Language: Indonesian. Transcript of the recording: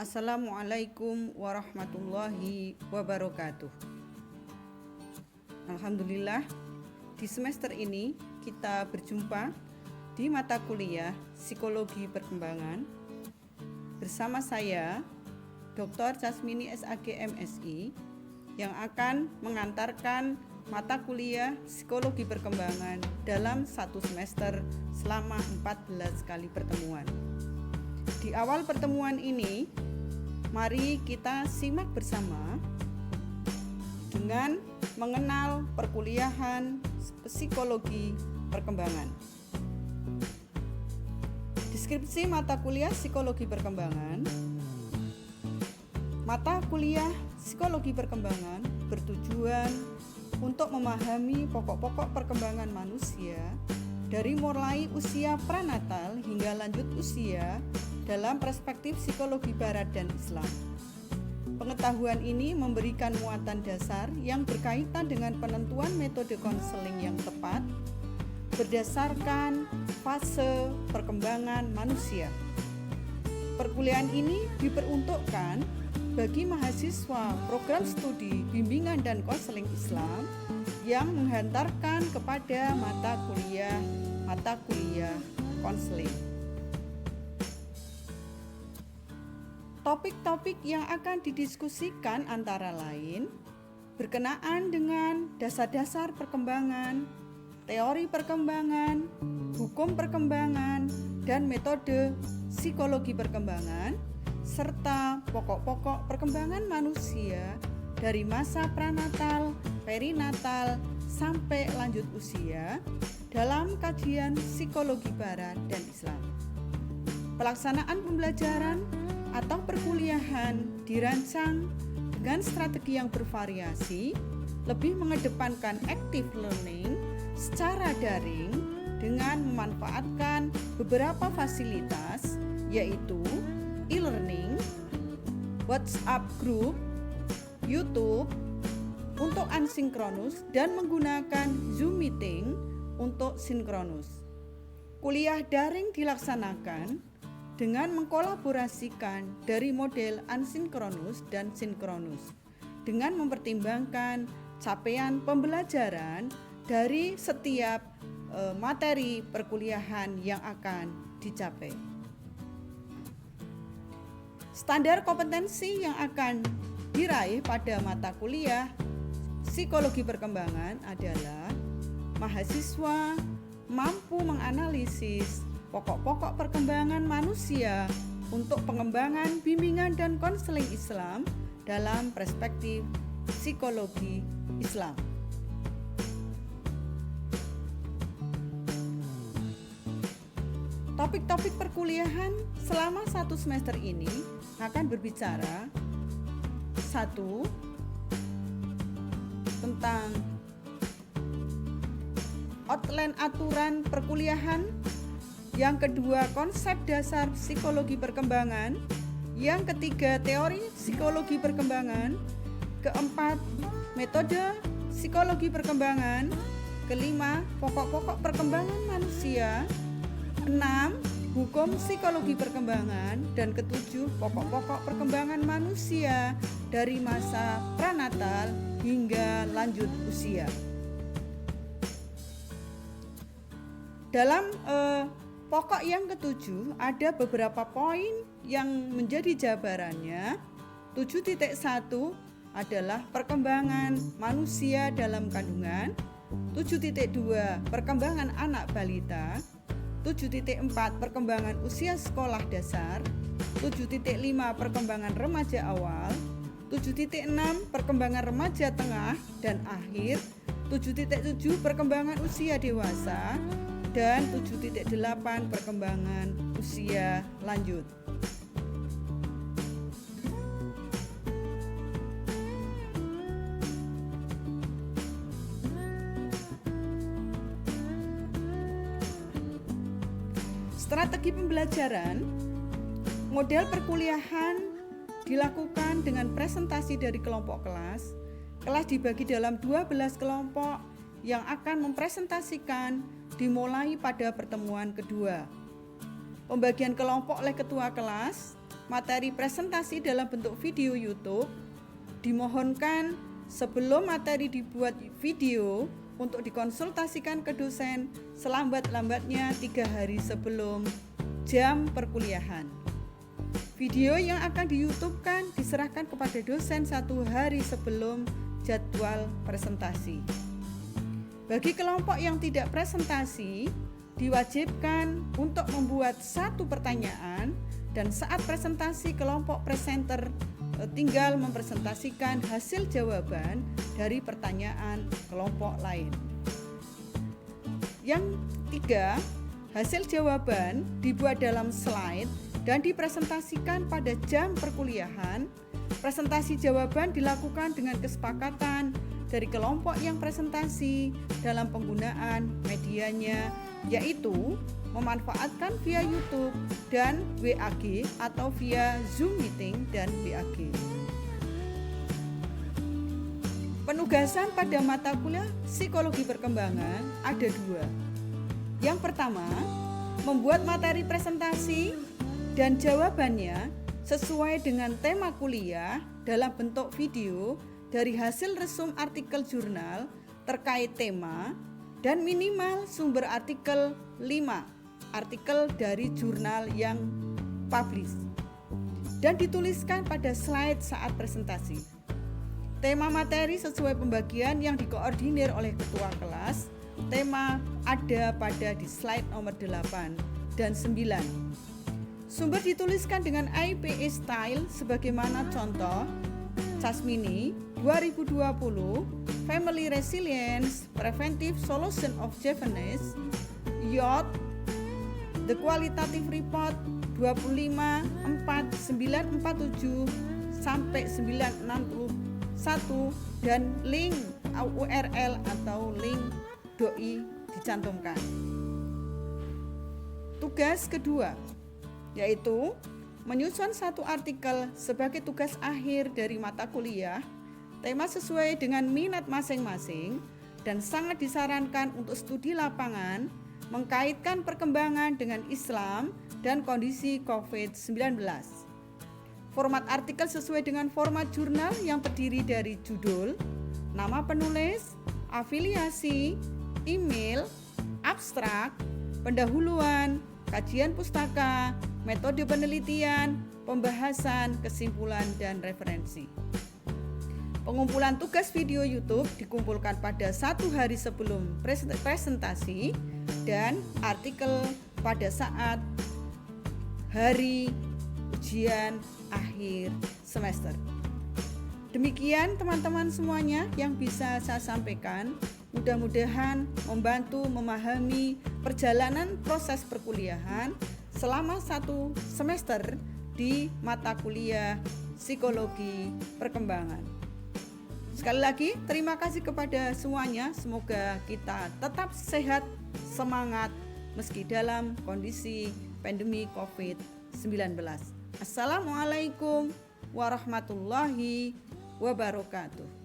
Assalamualaikum warahmatullahi wabarakatuh. Alhamdulillah, di semester ini kita berjumpa di mata kuliah Psikologi Perkembangan bersama saya, Dr. Jasmini SAG MSI, yang akan mengantarkan mata kuliah Psikologi Perkembangan dalam satu semester selama 14 kali pertemuan. Di awal pertemuan ini, mari kita simak bersama dengan mengenal perkuliahan psikologi perkembangan. Deskripsi mata kuliah psikologi perkembangan. Mata kuliah psikologi perkembangan bertujuan untuk memahami pokok-pokok perkembangan manusia dari mulai usia pranatal hingga lanjut usia dalam perspektif psikologi barat dan Islam. Pengetahuan ini memberikan muatan dasar yang berkaitan dengan penentuan metode konseling yang tepat berdasarkan fase perkembangan manusia. Perkuliahan ini diperuntukkan bagi mahasiswa program studi bimbingan dan konseling Islam yang menghantarkan kepada mata kuliah konseling. Topik-topik yang akan didiskusikan antara lain berkenaan dengan dasar-dasar perkembangan, teori perkembangan, hukum perkembangan, dan metode psikologi perkembangan, serta pokok-pokok perkembangan manusia dari masa pranatal, perinatal, sampai lanjut usia dalam kajian psikologi barat dan Islam. Pelaksanaan pembelajaran atau perkuliahan dirancang dengan strategi yang bervariasi, lebih mengedepankan active learning secara daring dengan memanfaatkan beberapa fasilitas yaitu e-learning, WhatsApp group, YouTube untuk asinkronus dan menggunakan Zoom meeting untuk sinkronus. Kuliah daring dilaksanakan dengan mengkolaborasikan dari model asinkronus dan sinkronus dengan mempertimbangkan capaian pembelajaran dari setiap materi perkuliahan yang akan dicapai. Standar kompetensi yang akan diraih pada mata kuliah psikologi perkembangan adalah mahasiswa mampu menganalisis pokok-pokok perkembangan manusia untuk pengembangan bimbingan dan konseling Islam dalam perspektif psikologi Islam. Topik-topik perkuliahan selama satu semester ini akan berbicara 1. Tentang outline aturan perkuliahan. Yang kedua, konsep dasar psikologi perkembangan. Yang ketiga, teori psikologi perkembangan. Keempat, metode psikologi perkembangan. Kelima, pokok-pokok perkembangan manusia. 6, hukum psikologi perkembangan. Dan ketujuh, pokok-pokok perkembangan manusia dari masa pranatal hingga lanjut usia. Dalam pokok yang ketujuh ada beberapa poin yang menjadi jabarannya. 7.1 adalah perkembangan manusia dalam kandungan. 7.2 perkembangan anak balita. 7.4 perkembangan usia sekolah dasar. 7.5 perkembangan remaja awal. 7.6 perkembangan remaja tengah dan akhir. 7.7 perkembangan usia dewasa. Dan 7.8 perkembangan usia lanjut. Strategi pembelajaran. Model perkuliahan dilakukan dengan presentasi dari kelompok kelas. Kelas dibagi dalam 12 kelompok yang akan mempresentasikan dimulai pada pertemuan kedua. Pembagian kelompok oleh ketua kelas materi presentasi dalam bentuk video YouTube, dimohonkan sebelum materi dibuat video untuk dikonsultasikan ke dosen selambat-lambatnya 3 hari sebelum jam perkuliahan. Video yang akan di-YouTube-kan diserahkan kepada dosen 1 hari sebelum jadwal presentasi. Bagi kelompok yang tidak presentasi, diwajibkan untuk membuat 1 pertanyaan dan saat presentasi kelompok presenter tinggal mempresentasikan hasil jawaban dari pertanyaan kelompok lain. Yang 3, hasil jawaban dibuat dalam slide dan dipresentasikan pada jam perkuliahan. Presentasi jawaban dilakukan dengan kesepakatan dari kelompok yang presentasi dalam penggunaan medianya, yaitu memanfaatkan via YouTube dan WAG atau via Zoom Meeting dan WAG. Penugasan pada mata kuliah Psikologi Perkembangan ada 2. Yang pertama, membuat materi presentasi dan jawabannya sesuai dengan tema kuliah dalam bentuk video dari hasil resum artikel jurnal terkait tema dan minimal sumber artikel 5 artikel dari jurnal yang publish dan dituliskan pada slide saat presentasi. Tema materi sesuai pembagian yang dikoordinir oleh ketua kelas. Tema ada pada di slide nomor 8 dan 9. Sumber dituliskan dengan IPA style sebagaimana contoh Casmini 2020 Family Resilience Preventive Solution of Japanese Yacht The Qualitative Report 25/4947 sampai 961 dan link URL atau link doi dicantumkan. Tugas kedua yaitu menyusun 1 artikel sebagai tugas akhir dari mata kuliah, tema sesuai dengan minat masing-masing dan sangat disarankan untuk studi lapangan, mengkaitkan perkembangan dengan Islam dan kondisi COVID-19. Format artikel sesuai dengan format jurnal yang terdiri dari judul, nama penulis, afiliasi, email, abstrak, pendahuluan, kajian pustaka, metode penelitian, pembahasan, kesimpulan, dan referensi. Pengumpulan tugas video YouTube dikumpulkan pada 1 hari sebelum presentasi dan artikel pada saat hari ujian akhir semester. Demikian teman-teman semuanya yang bisa saya sampaikan. Mudah-mudahan membantu memahami perjalanan proses perkuliahan selama 1 semester di mata kuliah Psikologi Perkembangan. Sekali lagi terima kasih kepada semuanya. Semoga kita tetap sehat, semangat meski dalam kondisi pandemi COVID-19. Assalamualaikum warahmatullahi wabarakatuh.